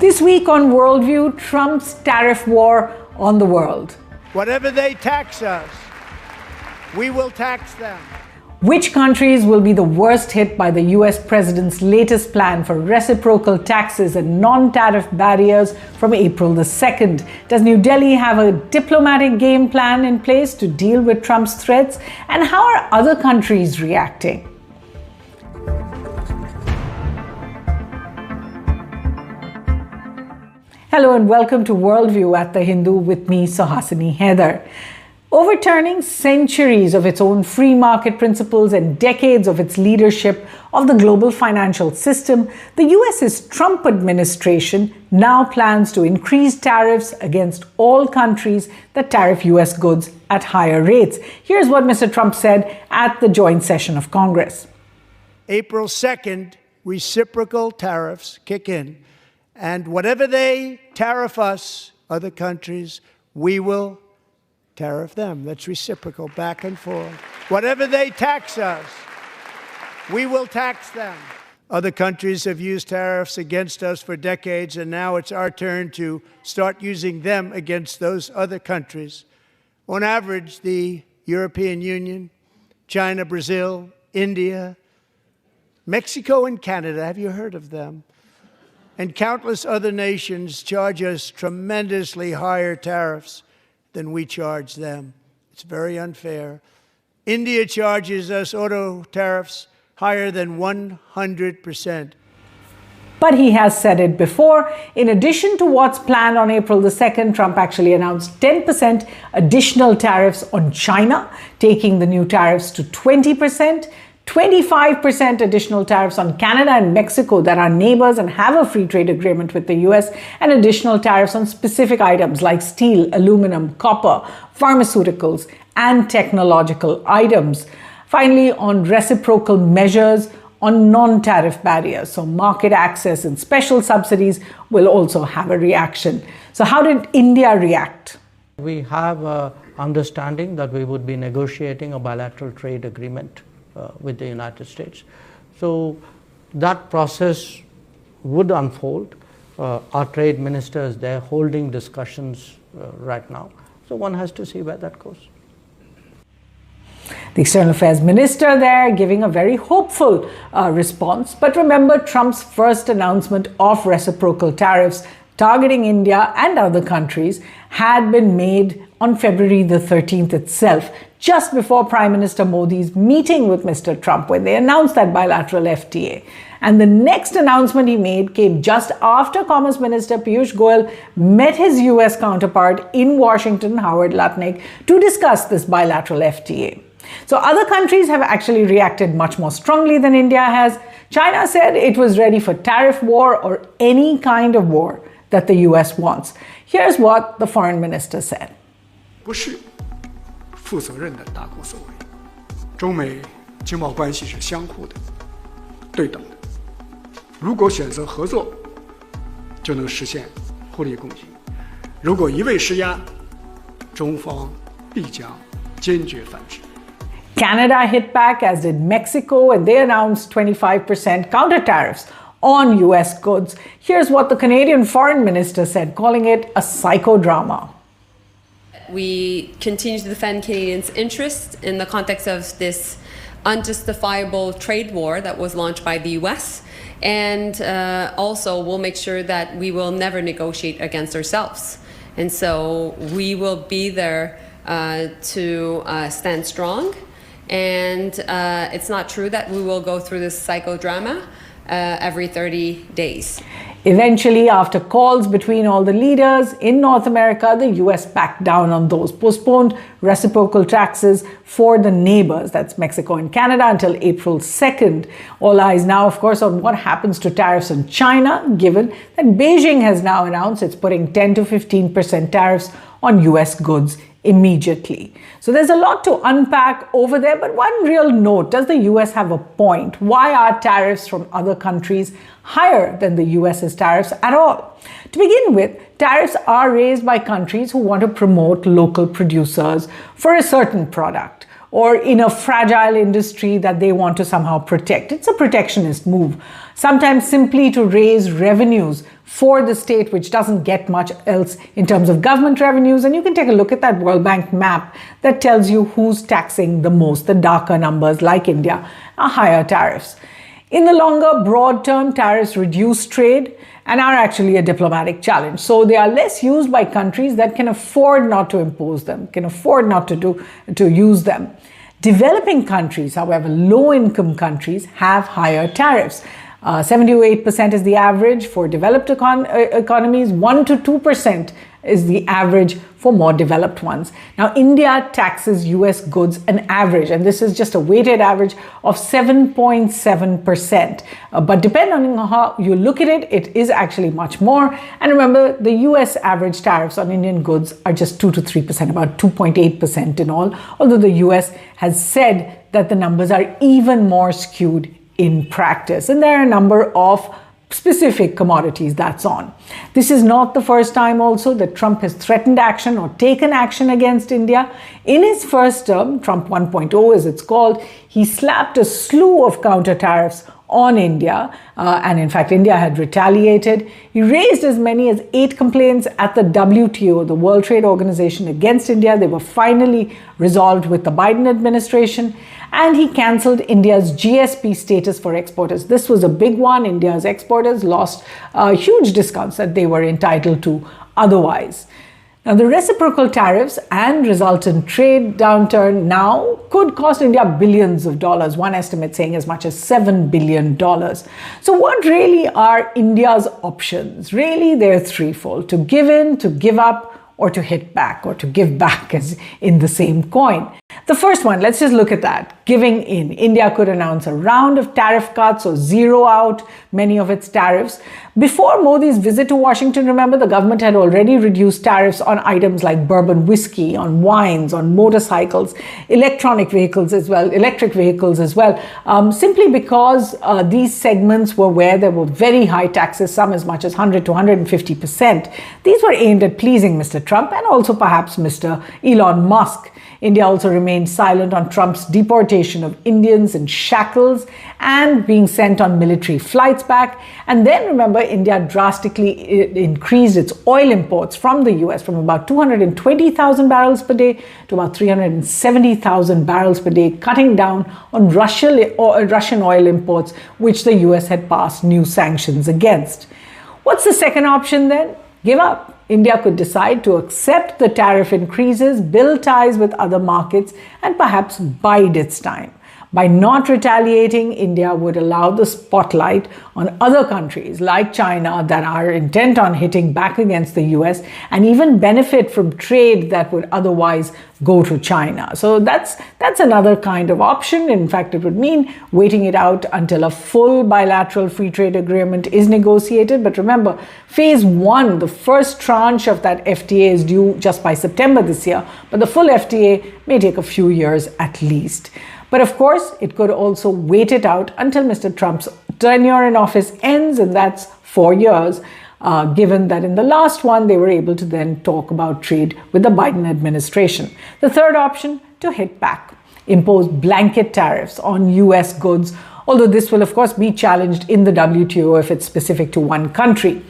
This week on Worldview, Trump's tariff war on the world. Whatever they tax us, we will tax them. Which countries will be the worst hit by the US president's latest plan for reciprocal taxes and non-tariff barriers from April the 2nd? Does New Delhi have a diplomatic game plan in place to deal with Trump's threats? And how are other countries reacting? Hello and welcome to Worldview at The Hindu with me, Suhasini Haidar. Overturning centuries of its own free market principles and decades of its leadership of the global financial system, the US's Trump administration now plans to increase tariffs against all countries that tariff US goods at higher rates. Here's what Mr. Trump said at the joint session of Congress. April 2nd, reciprocal tariffs kick in. And whatever they tariff us, other countries, we will tariff them. That's reciprocal, back and forth. Whatever they tax us, we will tax them. Other countries have used tariffs against us for decades, and now it's our turn to start using them against those other countries. On average, the European Union, China, Brazil, India, Mexico, and Canada, have you heard of them? And countless other nations charge us tremendously higher tariffs than we charge them. It's very unfair. India charges us auto tariffs higher than 100%. But he has said it before. In addition to what's planned on April the 2nd, Trump actually announced 10% additional tariffs on China, taking the new tariffs to 20%. 25% additional tariffs on Canada and Mexico that are neighbors and have a free trade agreement with the US, and additional tariffs on specific items like steel, aluminum, copper, pharmaceuticals, and technological items. Finally, on reciprocal measures on non-tariff barriers, so market access and special subsidies will also have a reaction. So how did India react? We have an understanding that we would be negotiating a bilateral trade agreement with the United States. So that process would unfold. Our trade ministers, they're holding discussions right now. So one has to see where that goes. The External Affairs Minister there giving a very hopeful response. But remember, Trump's first announcement of reciprocal tariffs targeting India and other countries had been made on February the 13th itself, just before Prime Minister Modi's meeting with Mr. Trump when they announced that bilateral FTA. And the next announcement he made came just after Commerce Minister Piyush Goyal met his US counterpart in Washington, Howard Lutnick, to discuss this bilateral FTA. So other countries have actually reacted much more strongly than India has. China said it was ready for tariff war or any kind of war that the US wants. Here's what the foreign minister said. 不是负责任的大国所为，中美经贸关系是相互的、对等的。如果选择合作，就能实现互利共赢；如果一味施压，中方必将坚决反制。 Canada hit back, as did Mexico, and they announced 25% counter tariffs on US goods. Here's what the Canadian foreign minister said, calling it a psychodrama. We continue to defend Canadians' interests in the context of this unjustifiable trade war that was launched by the US. And also we'll make sure that we will never negotiate against ourselves. And so we will be there to stand strong. And it's not true that we will go through this psychodrama every 30 days. Eventually, after calls between all the leaders in North America, the US backed down on those, postponed reciprocal taxes for the neighbors, that's Mexico and Canada, until April 2nd. All eyes now, of course, on what happens to tariffs on China, given that Beijing has now announced it's putting 10 to 15% tariffs on US goods immediately. So there's a lot to unpack over there, but one real note, does the US have a point? Why are tariffs from other countries higher than the US's tariffs at all? To begin with, tariffs are raised by countries who want to promote local producers for a certain product, or in a fragile industry that they want to somehow protect. It's a protectionist move, sometimes simply to raise revenues for the state, which doesn't get much else in terms of government revenues. And you can take a look at that World Bank map that tells you who's taxing the most. The darker numbers, like India, are higher tariffs. In the longer, broad term, tariffs reduce trade and are actually a diplomatic challenge. So they are less used by countries that can afford not to impose them, can afford not to use them. Developing countries, however, low-income countries, have higher tariffs. 78% is the average for developed economies, 1 to 2% is the average for more developed ones. Now, India taxes US goods an average, and this is just a weighted average of 7.7%. But depending on how you look at it, it is actually much more. And remember, the US average tariffs on Indian goods are just 2 to 3%, about 2.8% in all, although the US has said that the numbers are even more skewed in practice. And there are a number of specific commodities that's on. This is not the first time also that Trump has threatened action or taken action against India. In his first term, Trump 1.0 as it's called, he slapped a slew of counter tariffs on India, and in fact India had retaliated. He raised as many as 8 complaints at the WTO, the World Trade Organization, against India. They were finally resolved with the Biden administration, and he cancelled India's GSP status for exporters. This was a big one. India's exporters lost huge discounts that they were entitled to otherwise. Now, the reciprocal tariffs and resultant trade downturn now could cost India billions of dollars, one estimate saying as much as $7 billion. So what really are India's options? Really, they're threefold: to give in, to give up, or to hit back, or to give back as in the same coin. The first one, let's just look at that. Giving in. India could announce a round of tariff cuts or zero out many of its tariffs. Before Modi's visit to Washington, remember, the government had already reduced tariffs on items like bourbon whiskey, on wines, on motorcycles, electric vehicles as well, simply because these segments were where there were very high taxes, some as much as 100 to 150%. These were aimed at pleasing Mr. Trump and also perhaps Mr. Elon Musk. India also remained silent on Trump's deportation of Indians in shackles and being sent on military flights back. And then remember, India drastically increased its oil imports from the US from about 220,000 barrels per day to about 370,000 barrels per day, cutting down on Russian oil imports, which the US had passed new sanctions against. What's the second option then? Give up. India could decide to accept the tariff increases, build ties with other markets, and perhaps bide its time. By not retaliating, India would allow the spotlight on other countries like China that are intent on hitting back against the US and even benefit from trade that would otherwise go to China. So that's another kind of option. In fact, it would mean waiting it out until a full bilateral free trade agreement is negotiated. But remember, phase 1, the first tranche of that FTA is due just by September this year, but the full FTA may take a few years at least. But of course, it could also wait it out until Mr. Trump's tenure in office ends, and that's 4 years, given that in the last one, they were able to then talk about trade with the Biden administration. The third option, to hit back, impose blanket tariffs on US goods, although this will of course be challenged in the WTO if it's specific to one country.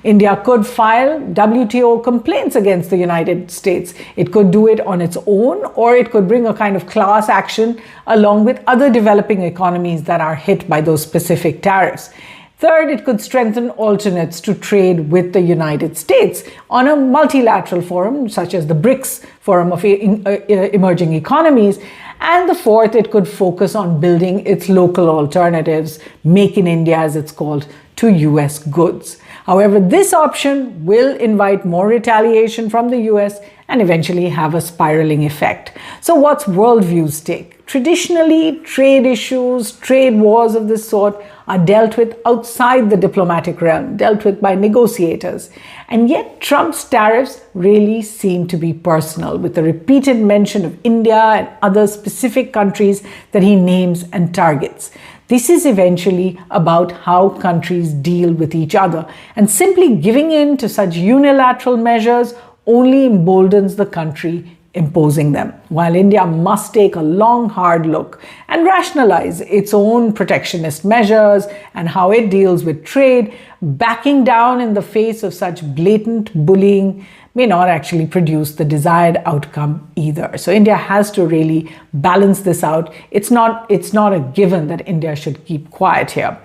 India could file WTO complaints against the United States. It could do it on its own, or it could bring a kind of class action along with other developing economies that are hit by those specific tariffs. Third, it could strengthen alternates to trade with the United States on a multilateral forum, such as the BRICS Forum of Emerging Economies. And the fourth, it could focus on building its local alternatives, Make in India as it's called, to US goods. However, this option will invite more retaliation from the US and eventually have a spiraling effect. So what's Worldview's take? Traditionally, trade issues, trade wars of this sort are dealt with outside the diplomatic realm, dealt with by negotiators. And yet Trump's tariffs really seem to be personal, with the repeated mention of India and other specific countries that he names and targets. This is eventually about how countries deal with each other, and simply giving in to such unilateral measures only emboldens the country imposing them, while India must take a long, hard look and rationalize its own protectionist measures and how it deals with trade. Backing down in the face of such blatant bullying may not actually produce the desired outcome either. So India has to really balance this out. It's not a given that India should keep quiet here.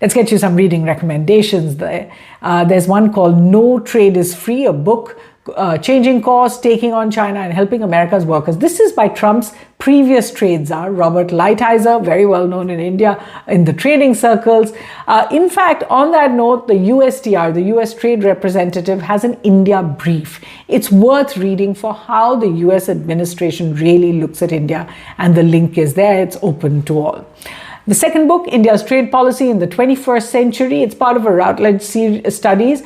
Let's get you some reading recommendations there. There's one called No Trade is Free, a book, Changing Course, Taking on China and Helping America's Workers. This is by Trump's previous trade czar, Robert Lighthizer, very well known in India in the trading circles. In fact, on that note, the USTR, the US Trade Representative, has an India brief. It's worth reading for how the US administration really looks at India, and the link is there. It's open to all. The second book, India's Trade Policy in the 21st Century, it's part of a Routledge studies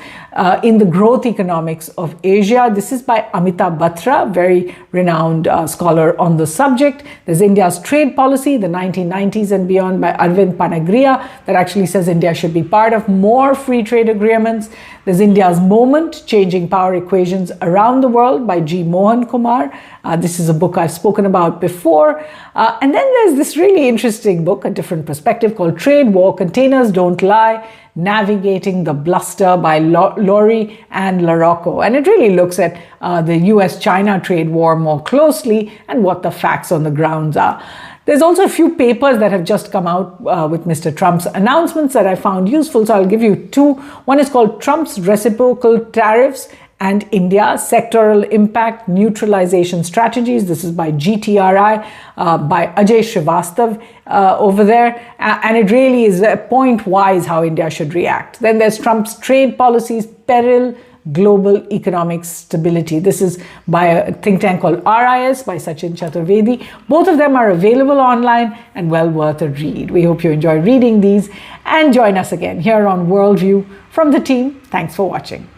in the growth economics of Asia. This is by Amita, Batra, very renowned scholar on the subject. There's India's Trade Policy, the 1990s and beyond, by Arvind, Panagariya, that actually says India should be part of more free trade agreements. There's India's Moment, Changing Power Equations Around the World by Mohan, Kumar. This is a book I've spoken about before. And then there's this really interesting book, a different perspective, called Trade War, Containers Don't Lie, Navigating the Bluster by Laurie and Larocco. And it really looks at the US-China trade war more closely and what the facts on the grounds are. There's also a few papers that have just come out with Mr. Trump's announcements that I found useful, so I'll give you two. One is called Trump's Reciprocal Tariffs and India, Sectoral Impact Neutralization Strategies. This is by GTRI, by Ajay Srivastav over there. And it really is point-wise how India should react. Then there's Trump's Trade Policies, Peril, Global Economic Stability. This is by a think tank called RIS by Sachin Chaturvedi. Both of them are available online and well worth a read. We hope you enjoy reading these, and join us again here on Worldview. From the team, thanks for watching.